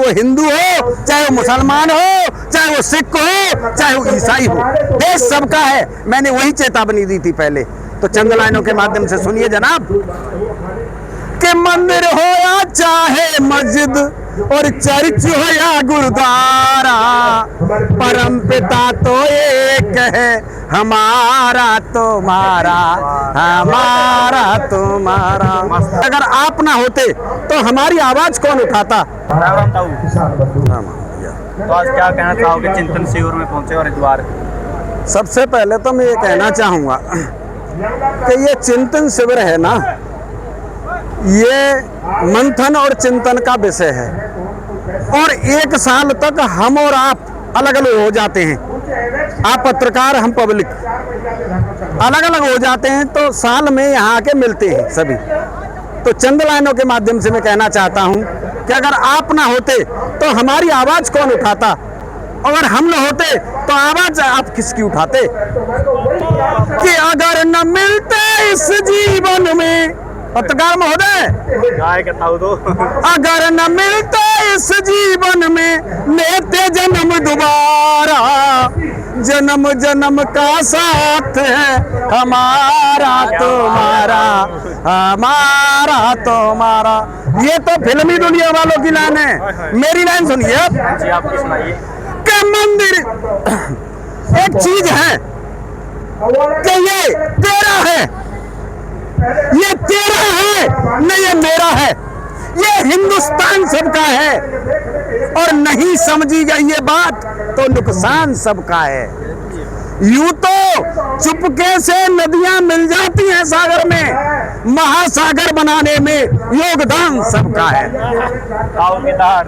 वो हिंदू हो, चाहे वो मुसलमान हो, चाहे वो सिख हो, चाहे वो ईसाई हो, देश सबका है। मैंने वही चेतावनी दी थी पहले। तो चंद लाइनों के माध्यम से सुनिए जनाब, कि मंदिर हो या चाहे मस्जिद और चर्च हो या गुरुद्वारा, परम पिता तो एक है, हमारा तुम्हारा, हमारा तुम्हारा। अगर आप ना होते तो हमारी आवाज कौन उठाता? तो आज क्या कहना चाहोगे चिंतन शिविर में पहुंचे और द्वार? सबसे पहले तो मैं ये कहना चाहूँगा कि ये चिंतन शिविर है ना, ये मंथन और चिंतन का विषय है। और 1 साल तक हम और आप अलग अलग हो जाते हैं, आप पत्रकार, हम पब्लिक अलग अलग हो जाते हैं, तो साल में यहाँ आके मिलते हैं सभी। तो चंद लाइनों के माध्यम से मैं कहना चाहता हूँ कि अगर आप ना होते तो हमारी आवाज कौन उठाता? अगर हम न होते तो आवाज आप किसकी उठाते? कि अगर न मिलते इस जीवन में, पत्रकार महोदय, अगर न मिलते इस जीवन में, लेते जन्म दोबारा, जन्म जन्म का साथ है हमारा तुम्हारा, हमारा तुम्हारा। ये तो फिल्मी दुनिया वालों की लाइन है, मेरी लाइन सुनिए आप। कि मंदिर एक चीज है कि ये तेरा है, ये तेरा है, न ये मेरा है, ये हिंदुस्तान सबका है। और नहीं समझी गई ये बात तो नुकसान सबका है। यूं तो चुपके से नदियां मिल जाती हैं सागर में, महासागर बनाने में योगदान सबका है।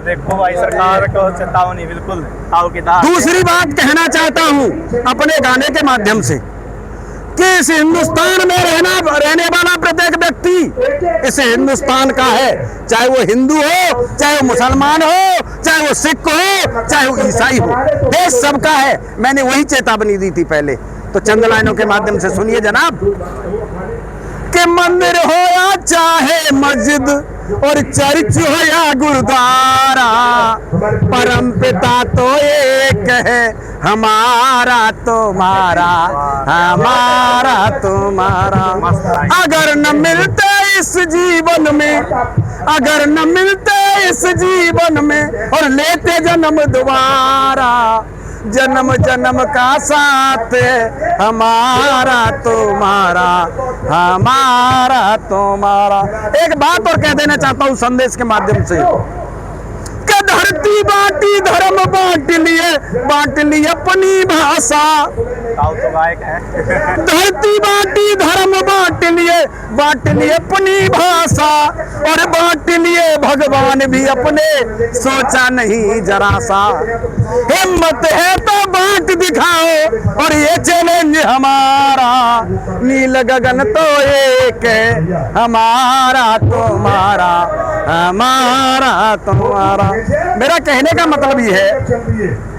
देखो भाई, सरकार को चेतावनी, बिल्कुल। दूसरी बात कहना चाहता हूं अपने गाने के माध्यम से कि इस हिंदुस्तान में रहने वाला प्रत्येक व्यक्ति इस हिंदुस्तान का है, चाहे वो हिंदू हो, चाहे वो मुसलमान हो, चाहे वो सिख हो, चाहे वो ईसाई हो, देश सबका है। मैंने वही चेतावनी दी थी पहले। तो चंद लाइनों के माध्यम से सुनिए जनाब, कि मंदिर हो या चाहे मस्जिद और चर्च हो या गुरुद्वारा, परम पिता तो एक है, हमारा तुम्हारा, हमारा तुम्हारा। अगर न मिलते इस जीवन में, अगर न मिलते इस जीवन में, और लेते जन्म दोबारा, जन्म जन्म का साथ है हमारा तुम्हारा, हमारा तुम्हारा। एक बात और कह देना चाहता हूँ संदेश के माध्यम से, कि धरती बाटी धर्म बांट लिए अपनी भाषा, धरती बाटी धर्म बांट लिए अपनी भाषा, और बांट लिए भगवान भी अपने, सोचा नहीं जरा सा। हिम्मत है तो बांट दिखाओ, और ये चैलेंज हमारा, नील गगन तो एक है, हमारा तुम्हारा, हमारा तुम्हारा। मेरा कहने का मतलब ये है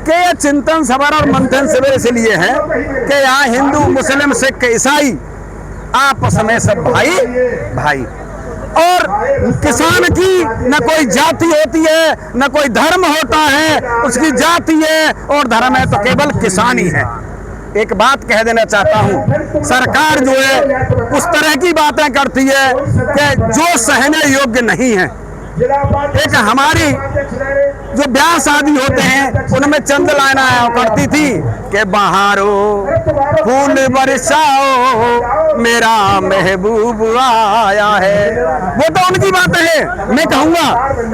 कि ये चिंतन सभा और मंथन शिविर इसलिए है कि यहाँ हिंदू, मुस्लिम, सिख, ईसाई आपस में सब भाई भाई। और किसान की न कोई जाति होती है, न कोई धर्म होता है, उसकी जाति है और धर्म है तो केवल किसान ही है। एक बात कह देना चाहता हूँ, सरकार जो है उस तरह की बातें करती है कि जो सहने योग्य नहीं है। एक हमारी जो ब्याह शादी होते हैं उनमें चंद लाइन आया करती थी कि बहारो फूल बरसाओ मेरा महबूब आया है। वो तो उनकी बात है। मैं कहूँगा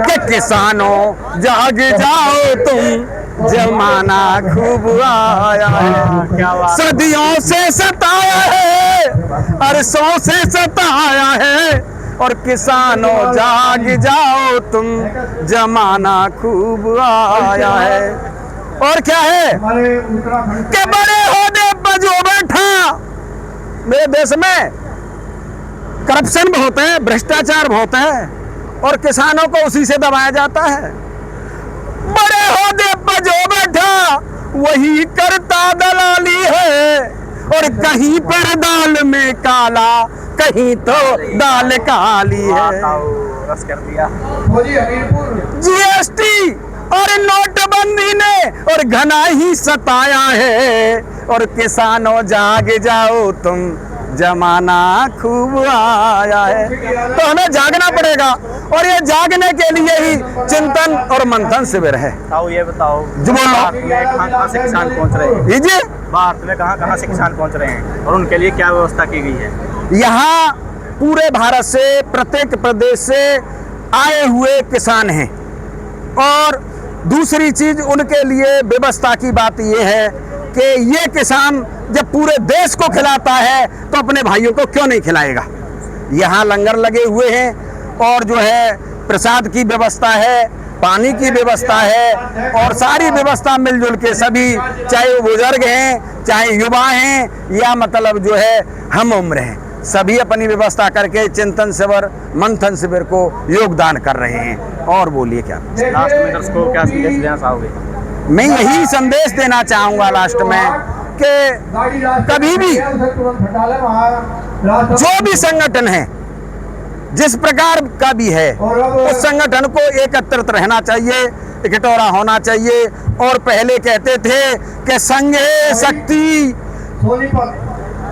कि किसानों जाग जाओ तुम, जमाना खूब आया है, सदियों से सताया है, अरसों से सताया है, और किसानों जाग जाओ तुम, जमाना खूब आया है। और क्या है कि बड़े ओहदे पर जो बैठा, मेरे देश में करप्शन बहुत है, भ्रष्टाचार बहुत है, और किसानों को उसी से दबाया जाता है। बड़े ओहदे पर जो बैठा वही करता दलाली है, और कहीं पर दाल में काला, कहीं तो दाल काली है। कर दिया। जीएसटी घना ही सताया है, और किसानों जाग जाओ तुम, जमाना खूब आया है। तो हमें जागना पड़ेगा, और ये जागने के लिए ही चिंतन और मंथन शिविर है। ताऊ ये बताओ, जो बोलो। भारत में कहाँ से किसान पहुँच रहे हैं? लीजिए, भारत में कहाँ से किसान पहुँच रहे हैं और उनके लिए क्या व्यवस्था की गई है? यहाँ पूरे भारत से, प्रत्येक प्रदेश से आए हुए किसान हैं। और दूसरी चीज उनके लिए व्यवस्था की बात यह है कि ये किसान जब पूरे देश को खिलाता है तो अपने भाइयों को क्यों नहीं खिलाएगा। यहाँ लंगर लगे हुए हैं, और जो है प्रसाद की व्यवस्था है, पानी की व्यवस्था है, और सारी व्यवस्था मिलजुल के सभी, चाहे वो बुजुर्ग हैं, चाहे युवा हैं, या मतलब जो है हम उम्र हैं, सभी अपनी व्यवस्था करके चिंतन शिविर, मंथन शिविर को योगदान कर रहे हैं। और बोलिए क्या लास्ट में दर्शकों को क्या संदेश देना चाहोगे? मैं यही संदेश देना चाहूंगा लास्ट में कि कभी भी जो भी संगठन है, जिस प्रकार का भी है, उस संगठन को एकत्रित रहना चाहिए, इकट्ठा होना चाहिए। और पहले कहते थे कि संघे शक्ति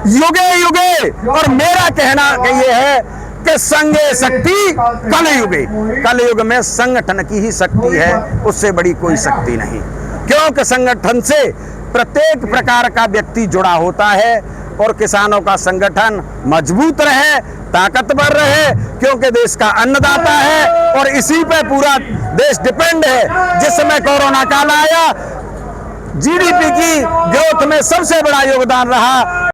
युगे युगे, और मेरा कहना ये है कि संघे शक्ति कलयुगे। कलयुग में संगठन की ही शक्ति है, उससे बड़ी कोई शक्ति नहीं। क्योंकि संगठन से प्रत्येक प्रकार का व्यक्ति जुड़ा होता है, और किसानों का संगठन मजबूत रहे, ताकतवर रहे, क्योंकि देश का अन्नदाता है, और इसी पे पूरा देश डिपेंड है। जिस समय कोरोना काल आया, जीडीपी की ग्रोथ में सबसे बड़ा योगदान रहा